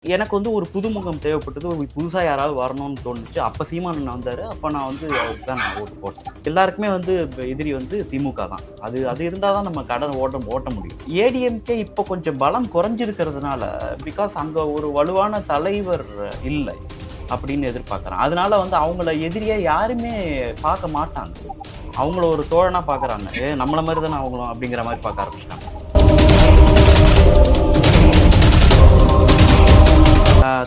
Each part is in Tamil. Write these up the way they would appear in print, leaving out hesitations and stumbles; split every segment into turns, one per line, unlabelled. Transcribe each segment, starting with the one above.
எனக்கு வந்து ஒரு புதுமுகம் தேவைப்பட்டது. ஒரு புதுசா யாராவது வரணும்னு தோணுச்சு. அப்ப சீமான் வந்தாரு. அப்ப நான் வந்து அவருக்கு தான் நான் ஓட்டு போட்டேன். எல்லாருக்குமே வந்து எதிரி வந்து திமுக தான். அது அது இருந்தா தான் நம்ம ஓட்ட முடியும். ஏடிஎம்கே இப்ப கொஞ்சம் பலம் குறைஞ்சிருக்கிறதுனால, பிகாஸ் அங்க ஒரு வலுவான தலைவர் இல்லை அப்படின்னு எதிர்பார்க்கிறேன். அதனால வந்து அவங்கள எதிரியா யாருமே பார்க்க மாட்டாங்க. அவங்கள ஒரு தோழனா பார்க்குறாங்க. நம்மள மாரி தானே அவங்களும் அப்படிங்கிற மாரி பார்க்க ஆரம்பிச்சுட்டாங்க.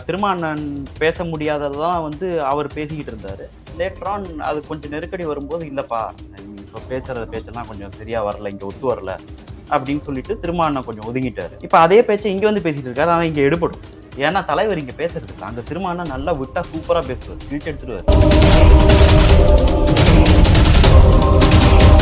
திருமானன் பேச முடியாததான் வந்து அவர் பேசிக்கிட்டு இருந்தாரு. லேட்டர் ஆன் அது கொஞ்சம் நெருக்கடி வரும்போது, இல்லப்பா நீ இப்ப பேசுற பேச்செல்லாம் கொஞ்சம் சரியா வரல, இங்க ஒத்து வரல அப்படின்னு சொல்லிட்டு திருமானன் கொஞ்சம் ஒதுங்கிட்டாரு. இப்ப அதே பேச்சை இங்க வந்து பேசிட்டு இருக்காரு. ஆனா இங்க எடுபடும். ஏன்னா தலைவர் இங்க பேசுறது இல்ல. அங்க திருமானன் நல்லா விட்டா சூப்பரா பேசுவார். கிழிச்சு எடுத்துருவாரு.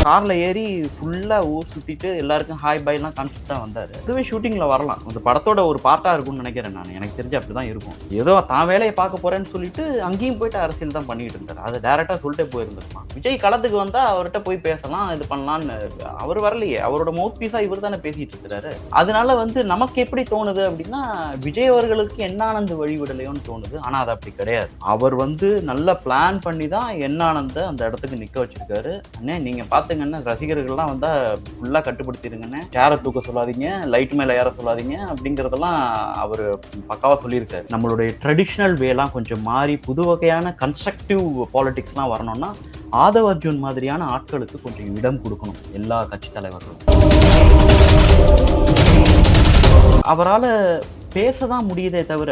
கார்ல ஏறி ஃபுல்லா ஊர் சுத்திட்டு எல்லாருக்கும் ஹாய் பாய்லாம் காமிச்சிட்டு தான் வந்தாரு. இதுவே ஷூட்டிங்ல வரலாம். இந்த படத்தோட ஒரு பார்ட்டா இருக்கும்னு நினைக்கிறேன் நானு. எனக்கு தெரிஞ்சு அப்படிதான் இருக்கும். ஏதோ தான் வேலைய பார்க்க போறேன்னு சொல்லிட்டு அங்கேயும் போயிட்டு அரசியல் தான் பண்ணிட்டு இருந்தாரு. அது டைரக்ட்டா சொல்லிட்டே போயிருந்திருக்கலாம். விஜய் களத்துக்கு வந்தா அவர்ட்ட போய் பேசலாம், இது பண்ணலாம்னு. அவர் வரலையே. அவரோட மவுத் பீஸா இவர் தானே பேசிட்டு இருக்கிறாரு. அதனால வந்து நமக்கு எப்படி தோணுது அப்படின்னா, விஜய் அவர்களுக்கு என்னானந்த் வழிவிடலையோன்னு தோணுது. ஆனா அது அப்படி கிடையாது. அவர் வந்து நல்ல பிளான் பண்ணி தான் என்னானந்த அந்த இடத்துக்கு நிக்க வச்சிருக்காரு. அண்ணே நீங்க பாத்துங்கன்னா ரசிகர்கள்லாம் வந்தா ஃபுல்லா கட்டுப்படுத்திருங்கண்ணே, சேரை தூக்க சொல்லாதீங்க, லைட் மேல ஏற சொல்லாதீங்க அப்படிங்கறதெல்லாம் அவரு பக்காவா சொல்லியிருக்காரு. நம்மளுடைய ட்ரெடிஷ்னல் வேலாம் கொஞ்சம் மாறி புது வகையான கன்ஸ்ட்ரக்டிவ் பாலிடிக்ஸ்லாம் வரணும்னா ஆதவ் அர்ஜுன் மாதிரியான ஆட்களுக்கு கொஞ்சம் இடம் கொடுக்கணும் எல்லா கட்சி தலைவர்களும். அவரால பேசதான் முடியுதே தவிர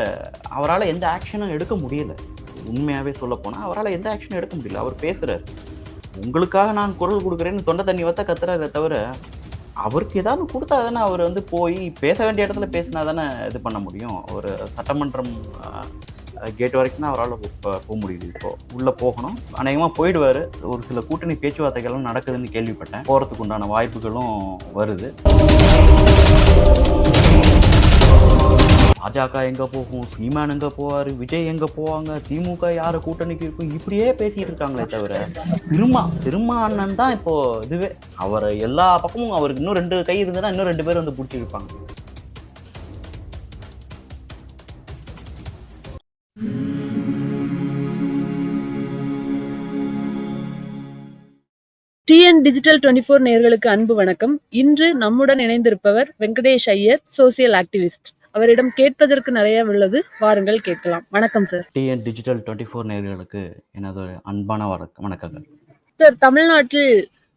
அவரால எந்த ஆக்ஷனும் எடுக்க முடியல. உண்மையாவே சொல்ல போனா அவரால எந்த ஆக்ஷனும் எடுக்க முடியல. அவர் பேசுறாரு, உங்களுக்காக நான் குரல் கொடுக்குறேன்னு தொண்டை தண்ணி வத்த கத்துறாரே தவிர, அவருக்கு ஏதாவது குடுத்தா தானே அவர் வந்து போய் பேச வேண்டிய இடத்துல பேசினா தானே இது பண்ண முடியும். ஒரு சட்டமன்றம் கேட் வரைக்கும் தான் அவரால போ முடியுது. இப்போ உள்ள போகணும். அநேகமா போயிடுவாரு. ஒரு சில கூட்டணி பேச்சுவார்த்தைகள்லாம் நடக்குதுன்னு கேள்விப்பட்டேன். போறதுக்கு உண்டான வாய்ப்புகளும் வருது. பாஜக எங்க போகும், சீமான் எங்க போவாரு, விஜய் எங்க போவாங்க, திமுக யாரு கூட்டணிக்கு இருக்கும், இப்படியே பேசிட்டு இருக்காங்களே தவிர திருமா அண்ணன் தான் இப்போ இதுவே. அவர் எல்லா பக்கமும் அவருக்கு இன்னும் 2 கை இருந்ததுன்னா இன்னும் 2 பேர் வந்து புடிச்சு இருப்பாங்க.
டிஎன் டிஜிட்டல் 24 நேயர்களுக்கு அன்பு வணக்கம். இன்று நம்முடன் இணைந்திருப்பவர் வெங்கடேஷ் ஐயர், சோசியல் ஆக்டிவிஸ்ட். அவரிடம் கேட்பதற்கு நிறைய உள்ளது, வாருங்கள் கேட்கலாம். வணக்கம் சார்.
டிஎன் டிஜிட்டல் 24 நேயர்களுக்கு எனது அன்பான வணக்கங்கள்.
சார், தமிழ்நாட்டில்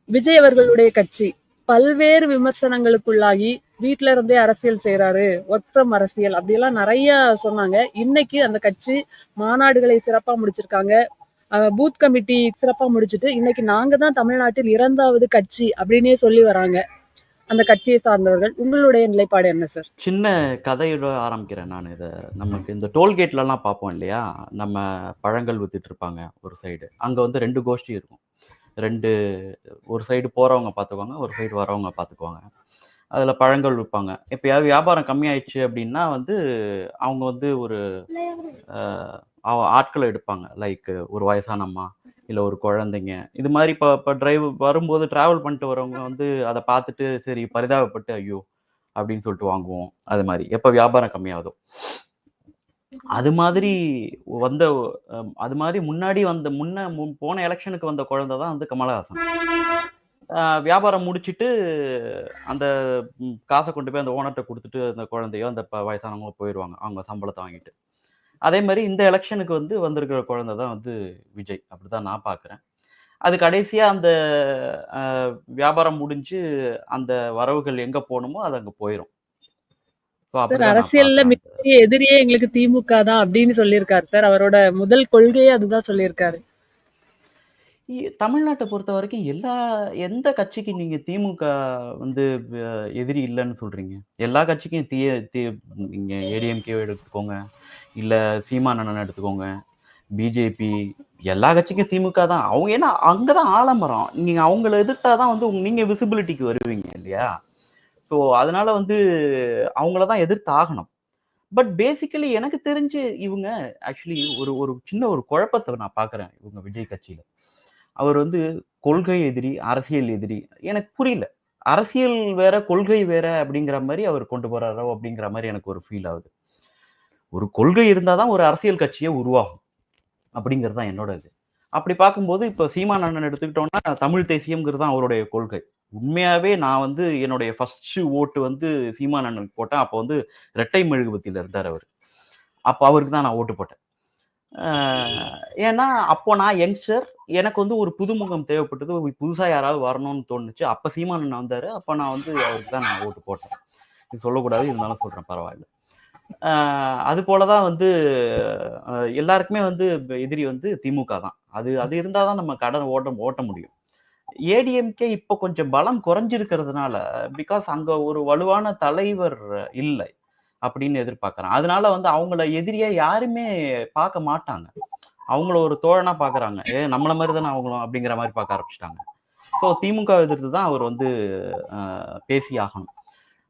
விஜய் அவர்களுடைய கட்சி பல்வேறு விமர்சனங்களுக்குள்ளாகி வீட்டுல இருந்தே அரசியல் செய்யறாரு, ஒர்க் ஃப்ரம் அரசியல் அப்படியெல்லாம் நிறைய சொன்னாங்க. இன்னைக்கு அந்த கட்சி மாநாடுகளை சிறப்பா முடிச்சிருக்காங்க, பூத் கமிட்டி சிறப்பா முடிச்சுட்டு இன்னைக்கு நாங்க தான் தமிழ்நாட்டில் 2வது கட்சி அப்படின்னே சொல்லி வராங்க அந்த கட்சியை சார்ந்தவர்கள். உங்களுடைய நிலைப்பாடு என்ன சார்?
சின்ன கதையோட ஆரம்பிக்கிறேன் நான். இதை நமக்கு இந்த டோல்கேட்லலாம் பார்ப்போம் இல்லையா, நம்ம பழங்கள் வித்துட்டு இருப்பாங்க ஒரு சைடு. அங்கே வந்து 2 கோஷ்டி இருக்கும். 2 ஒரு சைடு போகிறவங்க பார்த்துக்குவாங்க, ஒரு சைடு வரவங்க பார்த்துக்குவாங்க. அதில் பழங்கள் விற்பாங்க. எப்பயாவது வியாபாரம் கம்மியாயிடுச்சு அப்படின்னா வந்து அவங்க வந்து ஒரு ஆட்களை எடுப்பாங்க. லைக் ஒரு வயசான அம்மா, இல்லை ஒரு குழந்தைங்க, இது மாதிரி இப்போ டிரைவ் வரும்போது ட்ராவல் பண்ணிட்டு வரவங்க வந்து அதை பார்த்துட்டு சரி பரிதாபப்பட்டு ஐயோ அப்படின்னு சொல்லிட்டு வாங்குவோம். அது மாதிரி எப்போ வியாபாரம் கம்மியாகுதோ அது மாதிரி வந்த அது மாதிரி முன்னாடி வந்த போன எலெக்ஷனுக்கு வந்த குழந்தை தான் வந்து கமலஹாசன். வியாபாரம் முடிச்சுட்டு அந்த காசை கொண்டு போய் அந்த ஓனர்கிட்ட கொடுத்துட்டு அந்த குழந்தையோ அந்த வயசானவங்களோ போயிடுவாங்க அவங்க சம்பளத்தை வாங்கிட்டு. அதே மாதிரி இந்த எலெக்ஷனுக்கு வந்து வந்திருக்கிற குழந்தை தான் வந்து விஜய். அப்படிதான் நான் பார்க்குறேன். அது கடைசியா அந்த வியாபாரம் முடிஞ்சு அந்த வரவுகள் எங்க போகணுமோ அது அங்க போயிடும்.
அரசியல்ல மிகப்பெரிய எதிரியே எங்களுக்கு திமுக தான் அப்படின்னு சொல்லியிருக்காரு சார். அவரோட முதல் கொள்கையே அதுதான் சொல்லியிருக்காரு.
தமிழ்நாட்டை பொறுத்த வரைக்கும் எந்த கட்சிக்கு நீங்க திமுக வந்து எதிரி இல்லைன்னு சொல்றீங்க? எல்லா கட்சிக்கும் நீங்க ஏடிஎம்கே எடுத்துக்கோங்க, இல்ல சீமானண்ணன் எடுத்துக்கோங்க, பிஜேபி, எல்லா கட்சிக்கும் திமுக தான். அவங்க ஏன்னா அங்கதான் ஆலமரம். நீங்க அவங்கள எதிர்த்தாதான் வந்து நீங்க விசிபிலிட்டிக்கு வருவீங்க இல்லையா? ஸோ அதனால வந்து அவங்கள தான் எதிர்த்து ஆகணும். பட் பேசிக்கலி எனக்கு தெரிஞ்சு இவங்க ஆக்சுவலி ஒரு சின்ன ஒரு குழப்பத்தை நான் பார்க்குறேன் இவங்க விஜய் கட்சியில. அவர் வந்து கொள்கை எதிரி, அரசியல் எதிரி. எனக்கு புரியல. அரசியல் வேற, கொள்கை வேற அப்படிங்கிற மாதிரி அவர் கொண்டு போறாரோ அப்படிங்கிற மாதிரி எனக்கு ஒரு ஃபீல் ஆகுது. ஒரு கொள்கை இருந்தா தான் ஒரு அரசியல் கட்சியே உருவாகும். அப்படிங்கிறது தான் என்னோட இது. அப்படி பார்க்கும்போது இப்ப சீமான் அண்ணன் எடுத்துக்கிட்டோம்னா, தமிழ் தேசியம்ங்கிறது தான் அவருடைய கொள்கை. உண்மையாவே நான் வந்து என்னுடைய ஃபர்ஸ்ட் ஓட்டு வந்து சீமான் அண்ணனுக்கு போட்டேன். அப்போ வந்து இரட்டை மெழுகுவர்த்தியில இருந்தாரு அவரு. அப்ப அவருக்கு தான் நான் ஓட்டு போட்டேன். அ ஏன்னா, அப்போ நான் யங்ஸ்டர். எனக்கு வந்து ஒரு புதுமுகம் தேவைப்பட்டது. புதுசா யாராவது வரணும்னு தோணுச்சு. அப்ப சீமான் அண்ணன் வந்தாரு. அப்ப நான் வந்து அவருக்கு தான் நான் ஓட்டு போட்டேன். இது சொல்லக்கூடாது. இருந்தாலும் சொல்றேன் பரவாயில்ல. அ அதுபோல தான் வந்து எல்லாருக்குமே வந்து எதிரி வந்து திமுக தான். அது அது இருந்தா தான் நம்ம ஓட்ட ஓட்ட முடியும். ஏடிஎம்கே இப்ப கொஞ்சம் பலம் குறைஞ்சிருக்கிறதுனால, பிகாஸ் அங்க ஒரு வலுவான தலைவர் இல்லை அப்படின்னு எதிர்பார்க்கிறேன். அதனால வந்து அவங்கள எதிரியா யாருமே பார்க்க மாட்டாங்க. அவங்கள ஒரு தோழனா பார்க்குறாங்க. நம்மள மாரி தானே அவங்களும் அப்படிங்கிற மாரி பார்க்க ஆரம்பிச்சுட்டாங்க. ஸோ திமுக எதிர்த்து தான் அவர் வந்து அ பேசி ஆகணும்.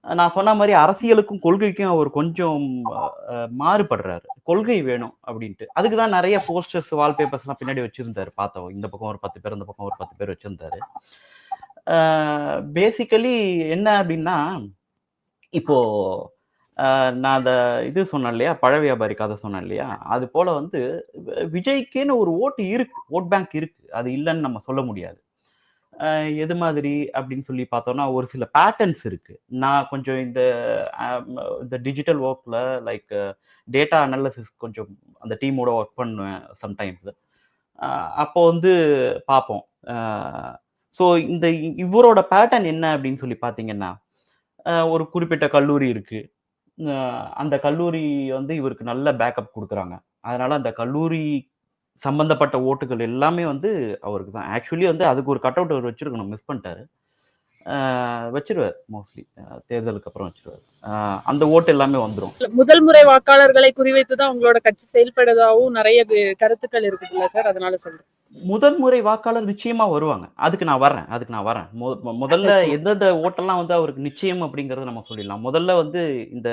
நான் சொன்ன மாரி அரசியலுக்கும், கொள்கைக்கும் அவர் கொஞ்சம் மாறுபடுறாரு. கொள்கை வேணும் அப்டின்ட்டு. அதுக்கு தான் நெறைய போஸ்டர்ஸ், வால்பேப்பர்ஸ்லாம் பின்னாடி வச்சிருந்தாரு பார்த்தோம். இந்த பக்கம் ஒரு 10 பேர், இந்த பக்கம் ஒரு 10 பேர் வச்சிருந்தாரு. ஆ பேசிக்கலி என்ன அப்டின்னா, இப்போ நான் அந்த இது சொன்னேன் இல்லையா? பழ வியாபாரி கதை சொன்னேன் இல்லையா? அது போல வந்து விஜய்க்குன்னு ஒரு ஓட்டு இருக்கு. ஓட் பேங்க் இருக்கு. அது இல்லன்னு நம்ம சொல்ல முடியாது. அ எது மாதிரி அப்படின்னு சொல்லி பார்த்தோம்னா, ஒரு சில பேட்டர்ன்ஸ் இருக்கு. நான் கொஞ்சம் அ இந்த டிஜிட்டல் ஒர்க்ல லைக் டேட்டா அனாலிசிஸ் கொஞ்சம் அந்த டீமோட ஒர்க் பண்ணுவேன் சம்டைம்ஸ். அ அப்போ வந்து பார்ப்போம். அ ஸோ இந்த இவரோட பேட்டர்ன் என்ன அப்படின்னு சொல்லி பார்த்தீங்கன்னா, ஒரு குறிப்பிட்ட கல்லூரி இருக்கு. அ அந்த கல்லூரி வந்து இவருக்கு நல்ல பேக்கப் குடுக்குறாங்க. அதனால அந்த கல்லூரி சம்பந்தப்பட்ட ஓட்டுகள் எல்லாமே வந்து அவருக்கு தான். ஆக்சுவலி வந்து அதுக்கு ஒரு கட் அவுட் அவரு வச்சிருக்கணும். மிஸ் பண்ணிட்டாரு. வச்சுருவாரு மோஸ்ட்லி. தேர்தலுக்கு அப்புறம் வச்சுருவாரு. அந்த ஓட்டு எல்லாமே வந்துரும்.
முதல் முறை வாக்காளர்களை குறிவைத்து தான் உங்களோட கட்சி செயல்படுவதாகவும் நெறைய கருத்துக்கள் இருக்குதுல்ல சார்? அதனால சொல்றேன்.
முதல் முறை வாக்காளர் நிச்சயமா வருவாங்க. அதுக்கு நான் வரேன். முதல்ல
ஓகே.
எந்தெந்த ஓட்டெல்லாம் வந்து அவருக்கு நிச்சயம் அப்படிங்கிறத நம்ம சொல்லிடலாம். முதல்ல வந்து இந்த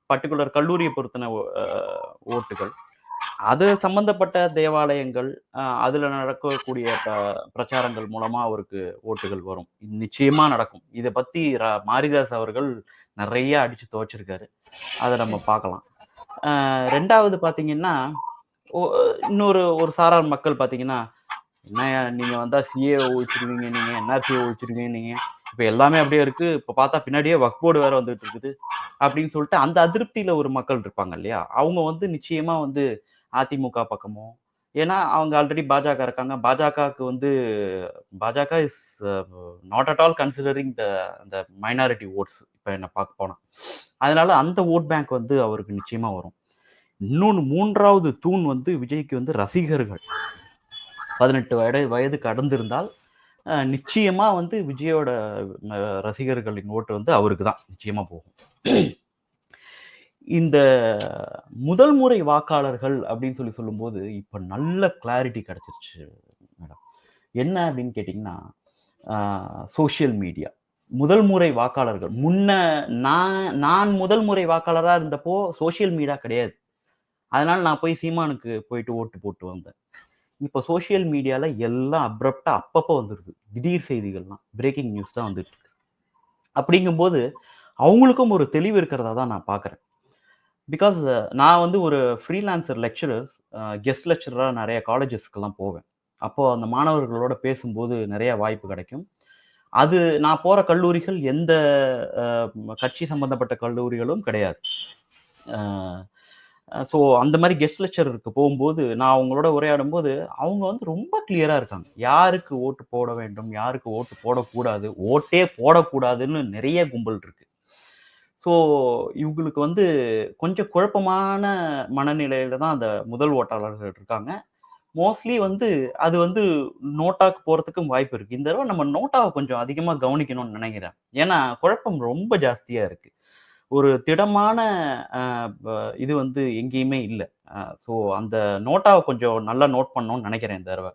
பர்ட்டிகுலர் கல்லூரிய பொருத்தின ஓட்டுகள். அது சம்பந்தப்பட்ட தேவாலயங்கள், அதுல நடக்கக்கூடிய பிரச்சாரங்கள் மூலமா அவருக்கு ஓட்டுகள் வரும். இது நிச்சயமா நடக்கும். இத பத்தி மாரிதாஸ் அவர்கள் நெறைய அடிச்சு துவச்சிருக்காரு. அத நம்ம பார்க்கலாம். 2வது பார்த்தீங்கன்னா, ஒ இன்னொரு ஒரு சாரார் மக்கள் பார்த்தீங்கன்னா, "என்னய்யா நீங்க வந்தா சிஏ ஒழிச்சுருவீங்க நீங்க, என்ஆர்சிய ஒழிச்சுருவீங்க நீங்க. இப்ப எல்லாமே அப்படியே இருக்கு. இப்ப பார்த்தா பின்னாடியே வக்ஃப் போர்டு வேற வந்துட்டு இருக்குது." அப்படின்னு சொல்லிட்டு அந்த அதிருப்தியில ஒரு மக்கள் இருப்பாங்க இல்லையா? அவங்க வந்து நிச்சயமா வந்து அதிமுக பக்கமோ ஏன்னா அவங்க ஆல்ரெடி பாஜக இருக்காங்க. பாஜகவுக்கு வந்து பாஜக is not at all considering அந்த மைனாரிட்டி வோட்ஸ் இப்ப என்ன பார்க்க போனா. அதனால அந்த வோட் பேங்க் வந்து அவருக்கு நிச்சயமா வரும். இன்னொன்னு 3வது தூண் வந்து விஜய்க்கு வந்து ரசிகர்கள். 18 வயது கடந்திருந்தால் நிச்சயமா வந்து விஜயோட ரசிகர்களின் ஓட்டு வந்து அவருக்கு தான் நிச்சயமா போகும். இந்த முதல் முறை வாக்காளர்கள் அப்படின்னு சொல்லும்போது, இப்ப நல்ல கிளாரிட்டி கிடைச்சிருச்சு மேடம். என்ன அப்படின்னு கேட்டீங்கன்னா, ஆ சோசியல் மீடியா. முதல் முறை வாக்காளர்கள். நான் நான் முதல் முறை வாக்காளரா இருந்தப்போ சோசியல் மீடியா கிடையாது. அதனால நான் போய் சீமானுக்கு போயிட்டு ஓட்டு போட்டு வந்தேன். இப்ப சோசியல் மீடியால எல்லாம் அப்ரப்ட்டா அப்பப்போ வந்துருது. திடீர் செய்திகள்லாம். பிரேக்கிங் நியூஸ் தான் வந்துட்டு இருக்கு. அப்படிங்கும்போது, அவங்களுக்கும் ஒரு தெளிவு இருக்கிறதா தான் நான் பார்க்குறேன். பிகாஸ் நான் வந்து ஒரு ஃப்ரீலான்சர் லெக்சரர், கெஸ்ட் லெக்சரரா நெறைய காலேஜஸ்க்குலாம் போவேன். அப்போ அந்த மாணவர்களோட பேசும்போது நெறைய வாய்ப்பு கிடைக்கும். அது நான் போற கல்லூரிகள் எந்த அ கட்சி சம்பந்தப்பட்ட கல்லூரிகளும் கிடையாது. அ ஸோ அந்த மாரி கெஸ்ட் லெக்சரருக்கு போம்போது, நான் அவங்களோட உரையாடும்போது, அவங்க வந்து ரொம்ப கிளியரா இருக்காங்க. யாருக்கு ஓட்டு போட வேண்டும்? யாருக்கு ஓட்டு போடக்கூடாது? ஓட்டே போடக்கூடாதுன்னு நெறைய கும்பல் இருக்கு. ஸோ இவங்களுக்கு வந்து கொஞ்சம் குழப்பமான மனநிலையில தான் அந்த முதல் ஓட்டாளர்கள் இருக்காங்க. மோஸ்ட்லி வந்து அது வந்து நோட்டாக்கு போறதுக்கும் வாய்ப்பு இருக்கு. இந்த தடவ நம்ம நோட்டாவ கொஞ்சம் அதிகமா கவனிக்கணும்னு நெனைக்கிறேன். ஏன்னா, குழப்பம் ரொம்ப ஜாஸ்தியா இருக்கு. ஒரு திடமான அ ப இது வந்து எங்கேயுமே இல்ல. ஸோ அந்த நோட்டாவ கொஞ்சம் நல்லா நோட் பண்ணணும்னு நெனைக்கிறேன் இந்த தடவ.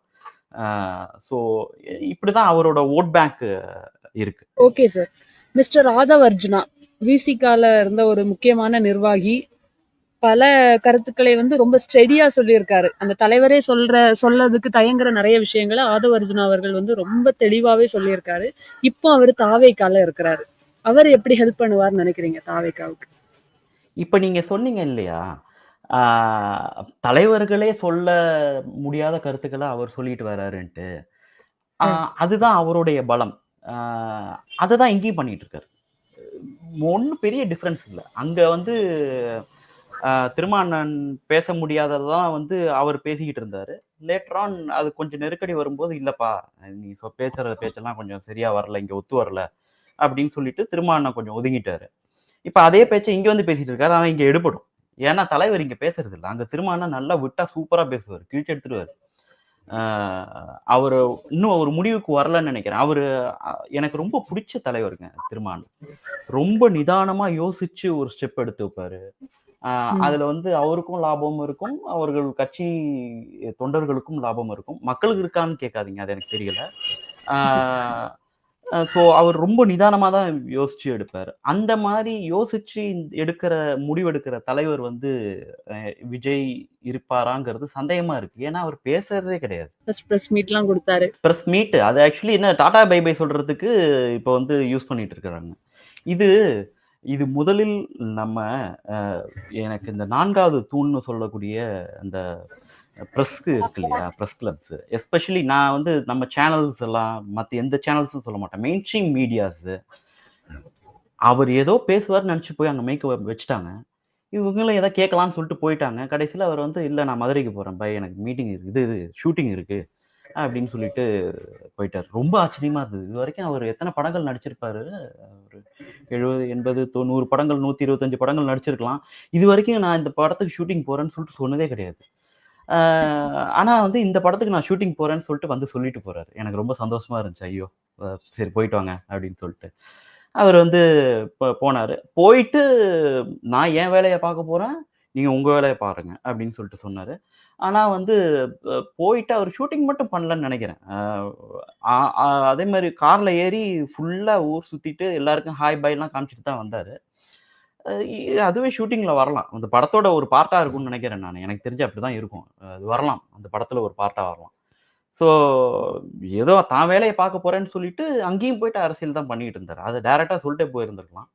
அ ஸோ இப்படிதான் அவரோட வோட் பேங்க் இருக்கு.
Okay sir. Mister Aadhav Arjuna, விசிகால இருந்த ஒரு முக்கியமான நிர்வாகி. பல கருத்துக்களை வந்து ரொம்ப ஸ்டெடியா சொல்லியிருக்காரு. அந்த தலைவரே சொல்லதுக்கு தயங்குற நெறைய விஷயங்கள ஆதவ் அர்ஜுனா அவர்கள் வந்து ரொம்ப தெளிவாவே சொல்லியிருக்காரு. இப்போ அவரு தாவேகால இருக்கிறாரு. அவர் எப்படி ஹெல்ப் பண்ணுவார்ன்னு நெனைக்கிறீங்க தாவேகாவுக்கு?
இப்ப நீங்க சொன்னீங்க இல்லையா? தலைவர்களே சொல்ல முடியாத கருத்துக்கள அவர் சொல்லிட்டு வராருன்ட்டு. ஆ
ம்.
அதுதான் அவருடைய பலம். ஆ அததான் இங்கேயும் பண்ணிட்டு இருக்காரு. ஒண்ணும் பெரிய டிஃபரன்ஸ் இல்ல. அங்க வந்து திருமாறன் பேச முடியாததெல்லாம் வந்து அவர் பேசிக்கிட்டு இருந்தாரு. லேட்டர் ஆன் அது கொஞ்சம் நெருக்கடி வரும்போது, "இல்லப்பா, நீ பேசுற பேச்செல்லாம் கொஞ்சம் சரியா வரல. இங்க ஒத்து வரல." அப்படின்னு சொல்லிட்டு திருமாறன் கொஞ்சம் ஒதுங்கிட்டாரு. இப்ப அதே பேச்ச இங்க வந்து பேசிட்டு இருக்காரு. ஆனா இங்க எடுபடும். ஏன்னா தலைவர் இங்க பேசுறது இல்ல. அங்க திருமாறன் நல்லா விட்டா சூப்பரா பேசுவாரு. கிழிச்சு எடுத்துருவாரு. ஆ அவரு இன்னும் ஒரு முடிவுக்கு வரலன்னு நெனைக்கிறேன். எனக்கு ரொம்ப புடிச்ச தலைவருங்க திருமாறன். ரொம்ப நிதானமா யோசிச்சு ஒரு ஸ்டெப் எடுத்து வைப்பாரு. ஆ
ம்.
அதுல வந்து அவருக்கும் லாபம் இருக்கும். அவர்கள் கட்சி தொண்டர்களுக்கும் லாபம் இருக்கும். மக்களுக்கு இருக்கான்னு கேட்காதீங்க. அது எனக்கு தெரியல. ஆ ஸோ அவர் ரொம்ப நிதானமா தான் யோசிச்சு எடுப்பாரு. அந்த மாரி யோசிச்சு எடுக்கிற முடிவெடுக்கிற தலைவர் வந்து விஜய் இருப்பாராங்கிறது சந்தேகமா இருக்கு. ஏன்னா அவர் பேசுறதே கிடையாது.
ஃபர்ஸ்ட் பிரஸ் மீட்லாம் குடுத்தாரு.
பிரஸ் மீட் அது ஆக்சுவலி என்ன டாடா பை பை சொல்றதுக்கு இப்ப வந்து யூஸ் பண்ணிட்டு இருக்கிறாங்க. இது இது முதலில் நம்ம அ எனக்கு இந்த 4வது தூண்ன்னு சொல்லக்கூடிய அந்த பிரஸ்க்கு இருக்கு இல்லையா? Press clubs. எஸ்பெஷலி நான் வந்து நம்ம சேனல்ஸ் எல்லாம் மத்த எந்த சேனல்ஸும் சொல்ல மாட்டேன். மெயின் ஸ்ட்ரீம் மீடியாஸ் அவர் ஏதோ பேசுவார்ன்னு நெனச்சு போய் அங்க மைக்க வச்சுட்டாங்க. இவங்களும் ஏதோ கேட்கலான்னு சொல்லிட்டு போயிட்டாங்க. கடைசில அவர் வந்து, "இல்ல நான் மதுரைக்கு போறேன் பாய். எனக்கு மீட்டிங் இருக்கு. இது ஷூட்டிங் இருக்கு." அப்படின்னு சொல்லிட்டு போயிட்டாரு. ரொம்ப ஆச்சரியமா இருந்தது. இதுவரைக்கும் அவரு எத்தன படங்கள் நடிச்சிருப்பாரு? ஒரு 70, 80, 90 படங்கள், 125 படங்கள் நடிச்சிருக்கலாம். இதுவரைக்கும் நான் இந்த படத்துக்கு ஷூட்டிங் போறேன்னு சொல்லிட்டு சொன்னதே கிடையாது. ஆ ஆனா வந்து இந்த படத்துக்கு நான் ஷூட்டிங் போறேன்னு சொல்லிட்டு வந்து சொல்லிட்டு போறாரு. எனக்கு ரொம்ப சந்தோஷமா இருந்துச்சு. ஐயோ! சரி போயிட்டு வாங்க அப்படின்னு சொல்லிட்டு. அவரு வந்து போனாரு. போயிட்டு நான் என் வேலைய பார்க்க போறேன். நீங்க உங்க வேலைய பாருங்க அப்படின்னு சொல்லிட்டு சொன்னாரு. ஆனா வந்து போயிட்டு அவரு ஷூட்டிங் மட்டும் பண்ணலன்னு நெனைக்கிறேன். அ அ அதே மாரி கார்ல ஏறி ஃபுல்லா ஊர் சுத்திட்டு எல்லாருக்கும் ஹாய், பாய்லாம் காமிச்சுட்டு தான் வந்தாரு. அ இ அதுவே ஷூட்டிங்ல வரலாம். அந்த படத்தோட ஒரு பார்ட்டா இருக்கும்னு நெனைக்கிறேன் நானு. எனக்கு தெரிஞ்சு அப்படிதான் இருக்கும். அது வரலாம். அந்த படத்துல ஒரு பார்ட்டா வரலாம். ஸோ ஏதோ தான் வேலைய பார்க்க போறேன்னு சொல்லிட்டு, அங்கேயும் போயிட்டு அரசியல் தான் பண்ணிட்டு இருந்தாரு. அத டைரக்ட்டா சொல்ட்டே போயிருந்திருக்கலாம்.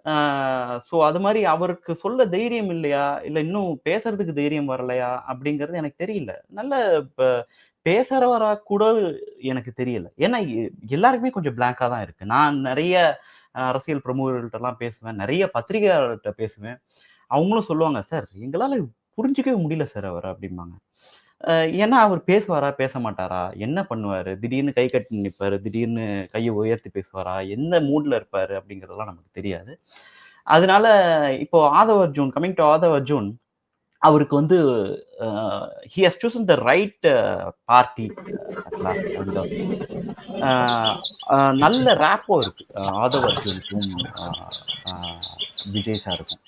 ஆ ஸோ அது மாரி அவருக்கு சொல்ல தைரியம் இல்லையா? இல்ல இன்னும் பேசுறதுக்கு தைரியம் வரலையா? அப்படிங்கிறது எனக்கு தெரியல. நல்ல இப்ப பேசுறவரா கூட எனக்கு தெரியல. ஏன்னா எல்லாருக்குமே கொஞ்சம் பிளாங்க்கா தான் இருக்கு. நான் நெறைய அரசியல் பிரமுகர்கள்ட்டலாம் பேசுவேன். நெறைய பத்திரிகையாளர்ட்ட பேசுவேன். அவங்களும் சொல்லுவாங்க, "சார் எங்களால புரிஞ்சுக்கவே முடியல சார் அவர" அப்படிம்பாங்க. அ ஏன்னா அவர் பேசுவாரா? பேச மாட்டாரா? என்ன பண்ணுவாரு? திடீர்னு கை கட்டி நிப்பாரு. திடீர்னு கைய உயர்த்தி பேசுவாரா? எந்த மூட்ல இருப்பாரு? அப்படிங்கிறதெல்லாம் நமக்கு தெரியாது. அதனால இப்போ ஆதவ் அர்ஜுன் கமிங் டூ ஆதவ் அர்ஜுன் அவருக்கு வந்து uh he has chosen the right party at last அதுதான் சொல்லணும். அ அ நல்ல ரேப்போ இருக்கு. ஆதவ் அர்ஜுனுக்கும் அ அ விஜய் சாருக்கும்.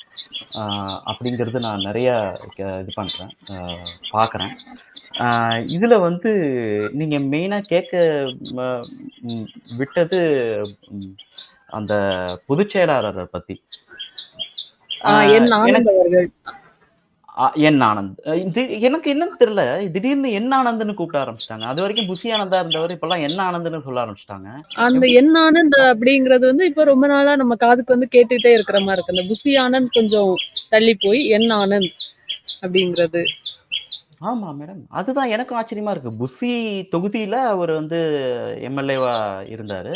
அ அப்படிங்கிறது நான் நெறைய இது பண்றேன். பார்க்குறேன். இதுல வந்து நீங்க மெயினா கேட்க ம ம் விட்டது ம் அந்த பொதுச் செயலாளர பத்தி. ஆ
என்
எனக்கு
ஆனந்த் அவர்கள்.
என் ஆனந்த். இது எனக்கு என்னன்னு தெரியல. திடீர்னு என் ஆனந்துன்னு கூப்பிட ஆரம்பிச்சுட்டாங்க. அதுவரைக்கும் புசி ஆனந்தா இருந்தவரு, இப்பல்லாம் என் ஆனந்துன்னு சொல்ல ஆரம்பிச்சுட்டாங்க.
அந்த
எப்படி?
என் ஆனந்த் அப்படிங்கிறது வந்து இப்ப ரொம்ப நாளா நம்ம காதுக்கு வந்து கேட்டுட்டே இருக்கிற மாரி இருக்கு. அந்த புசி ஆனந்த் கொஞ்சம் தள்ளி போய் என் ஆனந்த் அப்படிங்கிறது.
ஆமா மேடம். அதுதான் எனக்கும் ஆச்சரியமா இருக்கு. புஸ்ஸி தொகுதியில அவரு வந்து எம்.எல்.ஏவா இருந்தாரு.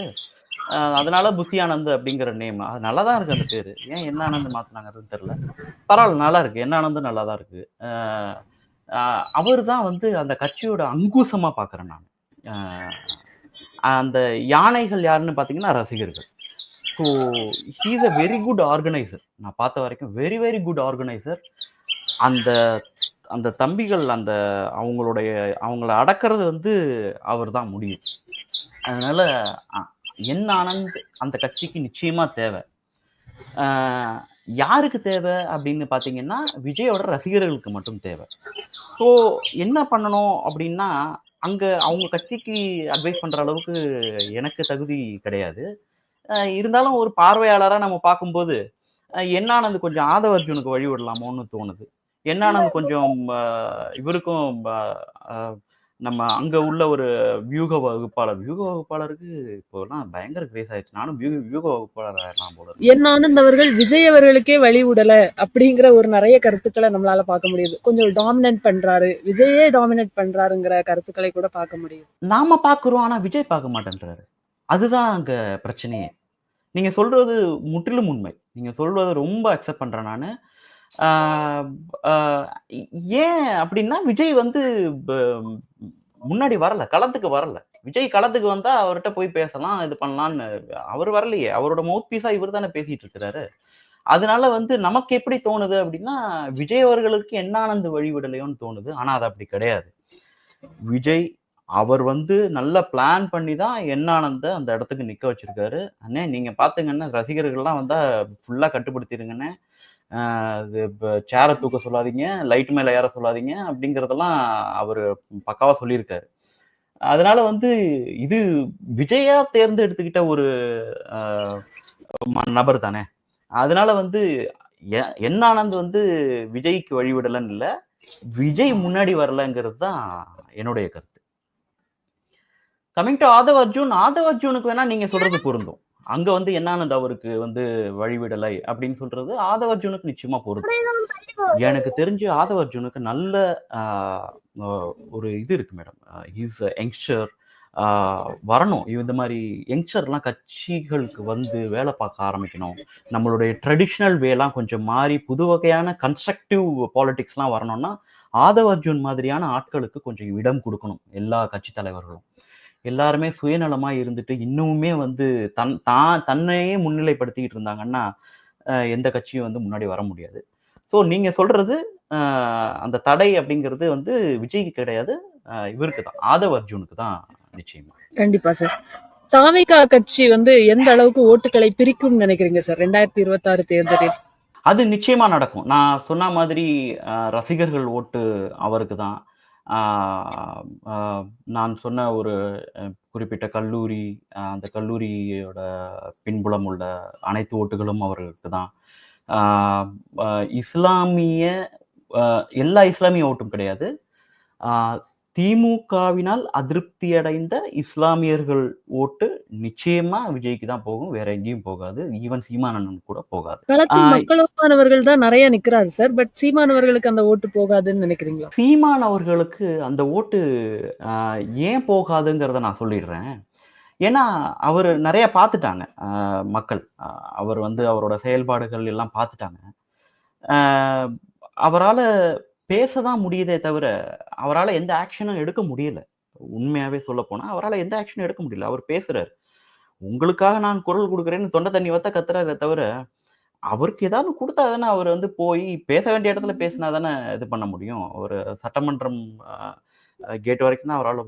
அதனால புசி ஆனந்த் அப்படிங்கிற நேம். அது நல்லா தான் இருக்கு அந்த பேரு. ஏன் என் ஆனந்த் மாத்துனாங்கன்னு தெரியல. பரவால்ல நல்லா இருக்கு. என் ஆனந்தும் நல்லா தான் இருக்கு. அ அ அவரு தான் வந்து அந்த கட்சியோட அங்குசமா பார்க்குறேன் நானு. அ அந்த யானைகள் யாருன்னு பார்த்தீங்கன்னா, ரசிகர்கள். So he is a very good organiser. நான் பார்த்த வரைக்கும் வெரி, வெரி குட் ஆர்கனைசர். அந்த அந்த தம்பிகள் அவங்களுடைய அவங்கள அடக்குறது வந்து அவர் தான் முடியும். அதனால அ என் ஆனந்த் அந்த கட்சிக்கு நிச்சயமா தேவை. ஆ யாருக்கு தேவை அப்படின்னு பார்த்தீங்கன்னா, விஜயோட ரசிகர்களுக்கு மட்டும் தேவை. ஸோ என்ன பண்ணணும் அப்படின்னா, அங்க அவங்க கட்சிக்கு அட்வைஸ் பண்ற அளவுக்கு எனக்கு தகுதி கிடையாது. இருந்தாலும் ஒரு பார்வையாளரா நம்ம பார்க்கும்போது, என் ஆனந்த் கொஞ்சம் ஆதவ அர்ஜுனுக்கு வழி விடலாமோன்னு தோணுது. என் ஆனந்த் கொஞ்சம் இவருக்கும் அ நம்ம அங்க உள்ள ஒரு வியூக வகுப்பாளருக்கு இப்போலாம் பயங்கர கிரேஸ் ஆயிடுச்சு. நானும் வியூக வகுப்பாளர் ஆயிரலாம் போல இருக்கு.
என் ஆனந்த் அவர்கள் விஜய் அவர்களுக்கே வழி விடல அப்படிங்கிற ஒரு நிறைய கருத்துக்களை நம்மளால பார்க்க முடியுது. கொஞ்சம் டாமினேட் பண்றாரு, விஜயே டாமினேட் பண்றாருங்கிற கருத்துக்களை கூட பார்க்க முடியுது.
நாம பாக்குறோம், ஆனா விஜய் பார்க்க மாட்டேன்றாரு. அதுதான் அங்க பிரச்சனையே. நீங்க சொல்றது முற்றிலும் உண்மை. நீங்க சொல்வத ரொம்ப அக்செப்ட் பண்றேன் நானு. ஆ ஆ ஏன் அப்டின்னா, விஜய் வந்து ப முன்னாடி வரல. களத்துக்கு வரல. விஜய் களத்துக்கு வந்தா அவர்ட்ட போய் பேசலாம், இது பண்ணலான்னு. அவரு வரலையே. அவரோட மவுத் பீஸா இவரு தானே பேசிட்டு இருக்கிறாரு. அதனால வந்து நமக்கு எப்படி தோணுது அப்டின்னா, விஜய் அவர்களுக்கு என்னானந்து வழிவிடலையோன்னு தோணுது. ஆனா அது அப்டி கிடையாது. விஜய் அவர் வந்து நல்லா பிளான் பண்ணி தான் என்னானந்த அந்த இடத்துக்கு நிக்க வச்சிருக்காரு. "அண்ணே நீங்க பார்த்தீங்கன்னா, ரசிகர்கள்லாம் வந்தா ஃபுல்லா கட்டுப்படுத்திருங்கண்ணே. இது சேர தூக்க சொல்லாதீங்க, லைட் மேல ஏற சொல்லாதீங்க" அப்படிங்கிறதெல்லாம் அவரு பக்காவா சொல்லியிருக்காரு. அதனால வந்து இது விஜயா தேர்ந்தெடுத்துக்கிட்ட ஒரு அ நபர் தானே. அதனால வந்து என் ஆனந்த் வந்து விஜய்க்கு வழிவிடலன்னு இல்ல. விஜய் முன்னாடி வரலங்கிறது தான் என்னுடைய கருத்து. Coming to Aadhav Arjun. ஆதவ் அர்ஜுனுக்கு வேணா நீங்க சொல்றது பொருந்தும். அங்க வந்து என் ஆனந்த் அவருக்கு வந்து வழிவிடலை அப்படின்னு சொல்றது ஆதவ் அர்ஜுனுக்கு நிச்சயமா பொருந்தும். எனக்கு தெரிஞ்சு ஆதவ் அர்ஜுனுக்கு நல்ல ஆ அ ஒரு இது இருக்கு madam. He is a youngster. ஆ வரணும். இந்த மாரி யங்ஸ்டர்லாம் கட்சிகளுக்கு வந்து வேலை பார்க்க ஆரம்பிக்கணும். நம்மளுடைய ட்ரெடிஷனல் வேலாம் கொஞ்சம் மாறி, புது வகையான கன்ஸ்ட்ரக்டிவ் பாலிடிக்ஸ்லாம் வரணும்னா, ஆதவ் அர்ஜுன் மாதிரியான ஆட்களுக்கு கொஞ்சம் இடம் குடுக்கணும். எல்லா கட்சி தலைவர்களும். எல்லாருமே சுயநலமா இருந்துட்டு, இன்னமுமே வந்து தன்னையே முன்னிலைப்படுத்திக்கிட்டு இருந்தாங்கன்னா, எந்த கட்சியும் வந்து முன்னாடி வர முடியாது. ஸோ நீங்க சொல்றது அ அந்த தடை அப்படிங்கிறது வந்து விஜய்க்கு கிடையாது. இவருக்கு தான். ஆதவ் அர்ஜுனுக்கு தான் நிச்சயமா.
கண்டிப்பா சார். தாவேகா கட்சி வந்து எந்த அளவுக்கு ஓட்டுகளை பிரிக்கும்னு நினைக்கிறீங்க சார் 2026 தேர்தலில்?
அது நிச்சயமா நடக்கும். நான் சொன்ன மாதிரி ரசிகர்கள் ஓட்டு அவருக்கு தான். ஆ அ நான் சொன்ன ஒரு குறிப்பிட்ட கல்லூரி, அந்த கல்லூரியோட பின்புலம் உள்ள அனைத்து ஓட்டுகளும் அவருக்கு தான். ஆ அ இஸ்லாமிய அ எல்லா இஸ்லாமிய ஓட்டும் கிடையாது. ஆ திமுகவினால் அதிருப்தி அடைந்த இஸ்லாமியர்கள் ஓட்டு நிச்சயமா விஜய்க்கு தான் போகும். வேற எங்கேயும் போகாது. ஈவன் சீமான் அண்ணன் கூட போகாது. ஆ
களத்தில் மக்களவானவர்கள் தான் நிறைய நிக்கிறாரு சார். பட் சீமானவர்களுக்கு அந்த ஓட்டு போகாதுன்னு நினைக்கிறீங்களா?
சீமான் அவர்களுக்கு அந்த ஓட்டு அ ஏன் போகாதுங்கிறத நான் சொல்லிடுறேன். ஏன்னா, அவரு நெறைய பார்த்துட்டாங்க மக்கள். அவர் வந்து அவரோட செயல்பாடுகள் எல்லாம் பார்த்துட்டாங்க. அ அவரால பேச தான் முடியுதே தவிர, அவரால எந்த ஆக்ஷனும் எடுக்க முடியல. உண்மையாவே சொல்லப்போனா, அவரால எந்த ஆக்ஷனும் எடுக்க முடியல. அவர் பேசுறாரு. உங்களுக்காக நான் குரல் குடுக்குறேன்னு தொண்ட தண்ணி வத்த கத்துறாரே தவிர, அவருக்கு ஏதாவது குடுத்தா தானே அவரு வந்து போய் பேச வேண்டிய இடத்துல பேசினா தானே இது பண்ண முடியும். ஒரு சட்டமன்றம் அ கேட் வரைக்கும் தான் அவரால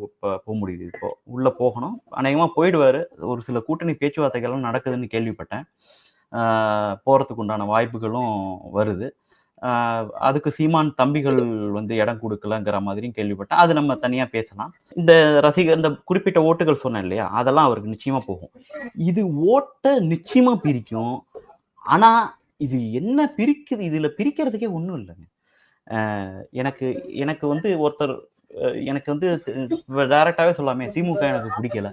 முடியுது இப்போ. உள்ள போகணும். அநேகமா போயிடுவாரு. ஒரு சில கூட்டணி பேச்சுவார்த்தைகள்லாம் நடக்குதுன்னு கேள்விப்பட்டேன். ஆ போறதுக்கு உண்டான வாய்ப்புகளும் வருது. ஆ அதுக்கு சீமான் தம்பிகள் வந்து இடம் குடுக்கலங்கிற மாதிரியும் கேள்விப்பட்டேன். அது நம்ம தனியா பேசலாம். இந்த குறிப்பிட்ட ஓட்டுகள் சொன்னேன் இல்லையா? அதெல்லாம் அவருக்கு நிச்சயமா போகும். இது ஓட்ட நிச்சயமா பிரிக்கும். ஆனா, இது என்ன பிரிக்குது? இதுல பிரிக்கிறதுக்கே ஒண்ணும் இல்லங்க. அ எனக்கு எனக்கு வந்து ஒருத்தர் எனக்கு வந்து டைரக்ட்டாவே சொல்லாமே, திமுக எனக்கு புடிக்கல.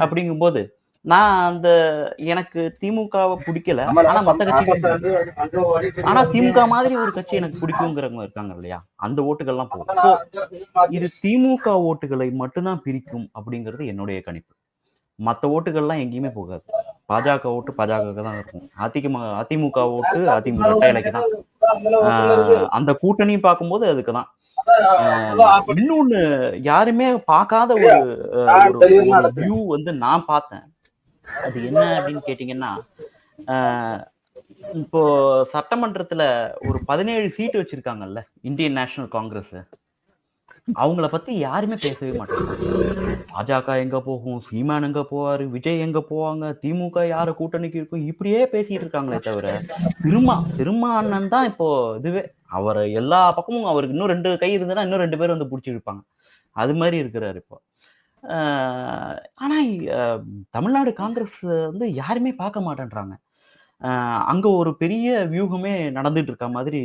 அப்படிங்கும்போது, நான் எனக்கு திமுகவ புடிக்கல. ஆனா மத்த கட்சிகளையும் புடிக்கும். ஆனா திமுக மாதிரி ஒரு கட்சி எனக்கு பிடிக்குங்கிறவங்க இருக்காங்க இல்லையா? அந்த ஓட்டுகள்லாம் போகும். ஸோ இது திமுக ஓட்டுகளை மட்டும் தான் பிரிக்கும் அப்படிங்கிறது என்னுடைய கணிப்பு. மத்த ஓட்டுகள்லாம் எங்கேயுமே போகாது. பாஜக ஓட்டு பாஜகவுக்கு தான் இருக்கும். அதிமுக ஓட்டு இரட்டை இலைக்கு தான். ஆ அந்த கூட்டணியும் பார்க்கும்போது அதுக்கு தான். ஆ இன்னொன்னு யாருமே பார்க்காத ஒரு ஒரு வியூ வந்து நான் பார்த்தேன். அது என்ன அப்படின்னு கேட்டீங்கன்னா, ஆ இப்போ சட்டமன்றத்துல ஒரு 17 சீட் வச்சிருக்காங்கல்ல, இந்தியன் நேஷனல் காங்கிரஸ். அவங்கள பத்தி யாருமே பேசவே மாட்டேங்கிறாங்க. பாஜக எங்க போகும்? சீமான் எங்க போவாரு? விஜய் எங்க போவாங்க? திமுக யார கூட்டணிக்கு இருக்கும்? இப்படியே பேசிட்டு இருக்காங்களே தவிர, திருமா அண்ணன் தான் இப்போ இதுவே. அவர எல்லா பக்கமும் அவருக்கு இன்னும் 2 கை இருந்ததுன்னா, இன்னும் 2 பேர் வந்து புடிச்சு இழுப்பாங்க. அது மாரி இருக்கிறாரு இப்போ. ஆ ஆனா அ தமிழ்நாடு காங்கிரஸ் வந்து யாருமே பார்க்க மாட்டேன்றாங்க. அ அங்க ஒரு பெரிய வியூகமே நடந்துட்டு இருக்க மாதிரி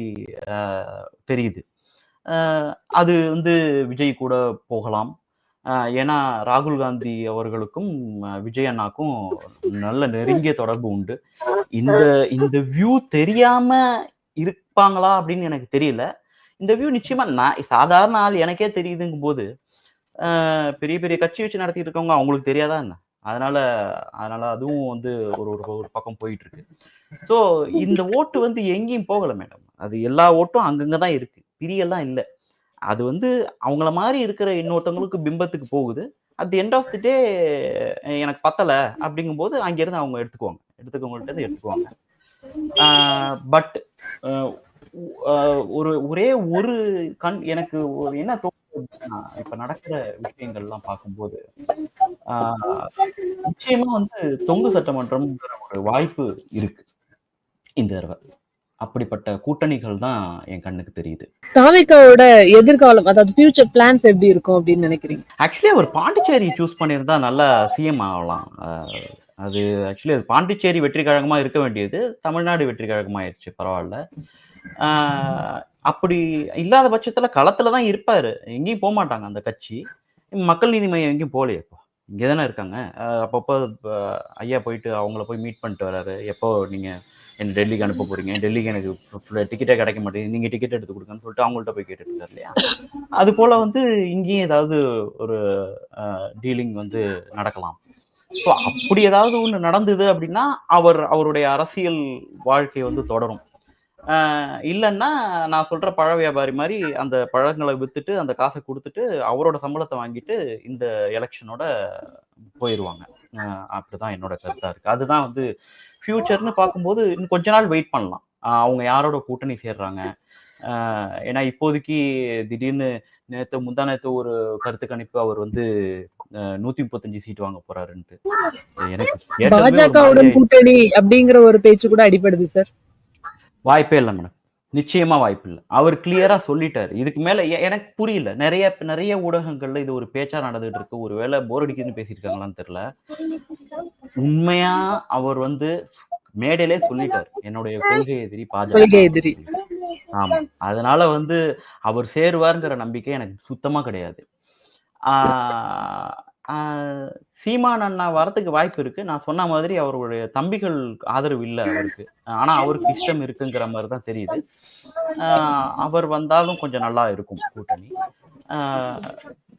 அ தெரியுது. அ அது வந்து விஜய் கூட போகலாம். ஏன்னா ராகுல் காந்தி அவர்களுக்கும் விஜய் அண்ணாக்கும் நல்ல நெருங்கிய தொடர்பு உண்டு. இந்த இந்த வியூ தெரியாம இருப்பாங்களா அப்படின்னு எனக்கு தெரியல. இந்த வியூ நிச்சயமா நான் சாதாரண ஆள் எனக்கே தெரியுதுங்கும்போது, பெரிய பெரிய கட்சி வச்சு நடத்திட்டு இருக்கவங்க அவங்களுக்கு தெரியாதா என்ன? அதனால அதனால அதுவும் வந்து ஒரு ஒரு ஒரு பக்கம் போயிட்டு இருக்கு. ஸோ இந்த ஓட்டு வந்து எங்கேயும் போகல மேடம். அது எல்லா ஓட்டும் அங்கங்க தான் இருக்கு. பிரியல்லாம் இல்ல. அது வந்து அவங்கள மாரி இருக்கிற இன்னொருத்தவங்களுக்கு பிம்பத்துக்கு போகுது. At the end of the day எனக்கு பத்தல அப்படிங்கும்போது அங்கேருந்து அவங்க எடுத்துக்குவாங்க. எடுத்துக்கவங்கள்ட்டருந்து எடுத்துக்குவாங்க. ஆ பட் அ அ ஒரு ஒரே ஒரு எனக்கு ஒரு என்ன தோணுது அப்படின்னா, இப்ப நடக்கிற விஷயங்கள்லாம் பார்க்கும்போது, ஆ நிச்சயமா வந்து தொங்கு சட்டமன்றம்ங்கிற ஒரு வாய்ப்பு இருக்கு இந்த தடவ. அப்படிப்பட்ட கூட்டணிகள் தான் என் கண்ணுக்கு தெரியுது.
தாவேக்காவோட எதிர்காலம், அதாவது ஃபியூச்சர் பிளான்ஸ் எப்படி இருக்கும் அப்படின்னு நினைக்கிறீங்க?
ஆக்சுவலி அவர் பாண்டிச்சேரி சூஸ் பண்ணியிருந்தா நல்லா சிஎம் ஆகலாம். அது ஆக்சுவலி அது பாண்டிச்சேரி வெற்றி கழகமா இருக்க வேண்டியது, தமிழ்நாடு வெற்றி கழகமாயிருச்சு. பரவால்ல. ஆ அப்படி இல்லாத பட்சத்தில களத்தில தான் இருப்பாரு. எங்கேயும் போமாட்டாங்க அந்த கட்சி. மக்கள் நீதி மய்யம் எங்கேயும் போலயே இப்போ. இங்க தானே இருக்காங்க. அப்பப்போ ஐயா போயிட்டு அவங்கள போய் மீட் பண்ணிட்டு வராரு. எப்போ நீங்க என்ன டெல்லிக்கு அனுப்ப போறீங்க? டெல்லிக்கு எனக்கு டிக்கெட்டே கிடைக்க மாட்டேங்குது. நீங்க டிக்கெட் எடுத்து குடுங்கன்னு சொல்லிட்டு அவங்கள்ட்ட போய் கேட்டுட்டு இருக்காரு இல்லையா? அதுபோல வந்து இங்கேயும் ஏதாவது ஒரு டீலிங் வந்து நடக்கலாம். ஸோ அப்படி ஏதாவது ஒண்ணு நடந்தது அப்படின்னா, அவருடைய அரசியல் வாழ்க்கை வந்து தொடரும். இல்லன்னா, நான் சொல்ற பழ வியாபாரி மாரி அந்த பழங்கள வித்துட்டு, அந்த காச குடுத்துட்டு, அவரோட சம்பளத்த வாங்கிட்டு, இந்த எலக்ஷனோட போயிருவாங்க. அ அப்படிதான் என்னோட கருத்தா இருக்கு. அதுதான் வந்து ஃபியூச்சர்ன்னு பார்க்கும்போது, இன்னும் கொஞ்ச நாள் வெயிட் பண்ணலாம். அவங்க யாரோட கூட்டணி சேர்றாங்க. அ ஏன்னா இப்போதைக்கு திடீர்னு முந்தா நேத்து ஒரு கருத்து கணிப்பு அவர் வந்து 135 சீட் வாங்க போறாருன்ட்டு. எனக்கு கேட்டதுமே ஒரு மாரி
பாஜகவுடன்
ஆயிடுச்சு.
கூட்டணி அப்படிங்கிற ஒரு பேச்சு கூட அடிபடுது சார்.
வாய்ப்பே இல்ல மேடம். நிச்சயமா வாய்ப்பில்ல. அவர் கிளியரா சொல்லிட்டாரு. இதுக்கு மேல எனக்கு புரியல. நெறைய நெறைய ஊடகங்கள்ல இது ஒரு பேச்சா நடந்துட்டு இருக்கு. ஒரு வேள போர் அடிக்குதுன்னு பேசியிருக்காங்களான்னு தெரியல. உண்மையா அவர் வந்து மேடையிலே சொல்லிட்டாரு. என்னுடைய கொள்கை எதிரி பாஜக
கொள்கை
அப்படின்னு
எதிரி.
சொல்லிட்டு. ஆமா. அதனால வந்து அவர் சேருவார்ங்கிற நம்பிக்கை எனக்கு சுத்தமா கிடையாது. ஆ ஆ சீமான் அண்ணா வரதுக்கு வாய்ப்பு இருக்கு. நான் சொன்ன மாதிரி அவருடைய தம்பிகள் ஆதரவு இல்ல அவருக்கு. ஆனா அவருக்கு இஷ்டம் இருக்குங்கிற மாரி தான் தெரியுது. ஆ அவர் வந்தாலும் கொஞ்சம் நல்லா இருக்கும் கூட்டணி. ஆ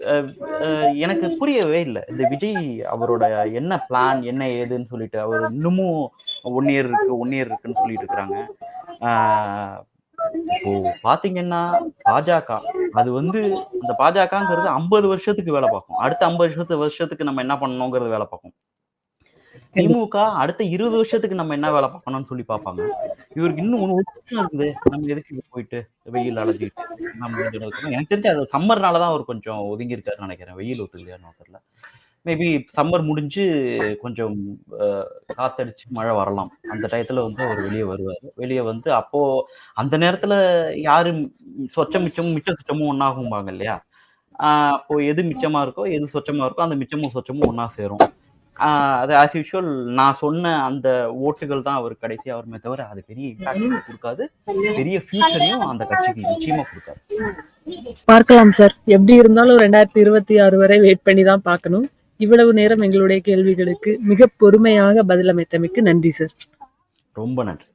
அ அ எனக்கு புரியவே இல்ல. இந்த விஜய் அவரோட என்ன பிளான், என்ன ஏதுன்னு சொல்லிட்டு அவர் இன்னமும் 1 இயர் இருக்கு, 1 இயர் இருக்குன்னு சொல்லிட்டு இருக்கிறாங்க. ஆ இப்போ பார்த்தீங்கன்னா, பாஜக அது வந்து அந்த பாஜகங்கிறது 50 வருஷத்துக்கு வேல பார்க்கும். அடுத்த 50 வருஷத்துக்கு நம்ம என்ன பண்ணணுங்கிறது வேல பார்க்கும்.
கண்டிப்பா.
திமுக அடுத்த 20 வருஷத்துக்கு நம்ம என்ன வேல பார்க்கணும்னு சொல்லி பார்ப்பாங்க. இவருக்கு இன்னும் 1 வருஷம் இருக்குதே. நம்ம எதுக்கு இங்க போயிட்டு வெயில் அலைஞ்சுக்கிட்டு எல்லாம் முடிஞ்சதுக்கப்புறம் எனக்கு தெரிஞ்சு அது சம்மர்னால தான் அவர் கொஞ்சம் ஒதுங்கி இருக்காருன்னு நெனைக்கிறேன். வெயில் ஒத்துக்கலையான்னு தெரியல. மேபி சம்மர் முடிஞ்சு கொஞ்சம் அ காத்தடிச்சு மழை வரலாம். அந்த டயத்துல வந்து அவர் வெளிய வருவாரு. வெளிய வந்து அப்போ அந்த நேரத்துல யாரு சொச்சம் மிச்சமும், மிச்சம் சொச்சமும் ஒண்ணாகும்பாங்க இல்லையா? அப்போ எது மிச்சமா இருக்கோ, எது சொச்சமா இருக்கோ, அந்த மிச்சமும் சொச்சமும் ஒண்ணா சேரும். ஆ அது ஆஸ் யூசுவல் நான் சொன்ன அந்த ஓட்டுகள் தான் அவருக்கு கடைசியா வருமே தவிர, அது பெரிய இம்பாக்ட் குடுக்காது. பெரிய ஃபியூச்சரையும் அந்த கட்சிக்கு நிச்சயமா குடுக்காது.
பார்க்கலாம் சார். எப்படி இருந்தாலும் 2026 வரை வெயிட் பண்ணி தான் பார்க்கணும். இவ்வளவு நேரம் எங்களுடைய கேள்விகளுக்கு மிக பொறுமையாக பதிலமைத்தமைக்கு நன்றி சார்.
ரொம்ப நன்றி.